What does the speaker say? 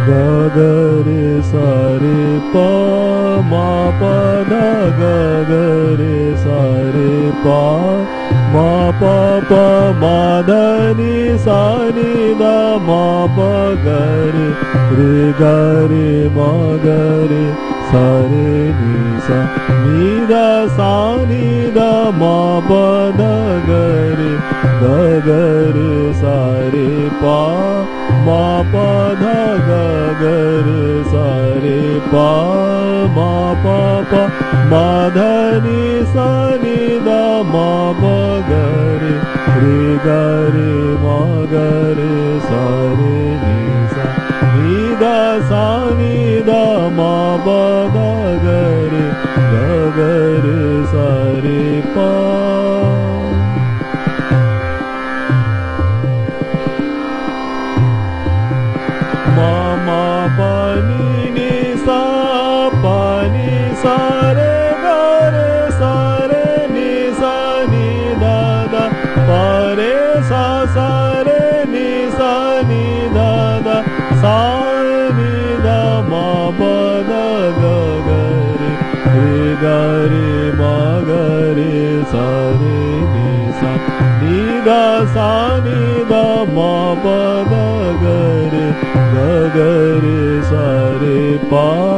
ग ग रे सा रे प म प ध ग ग रे सा रे प म प प म ध नि सा नि द म प ग रे ग रे म ग रे सा रे नि सा नि द सा नि द म प ध ग रे सा रे प म प ध ग रे सा रे प म प प म ध नि सा नि द म प ग रे ग रे म ग रे सा रे नि सा नि द सा नि द म प ध ग रे सा रे प pa ni sa pa ni sa re ga re sa re ni sa ni da da pa re sa re ni sa ni da da sa ni da ma pa da ga ga re ma ga re sa re ni sa ni da sa ni da ma pa da ga re sa re pa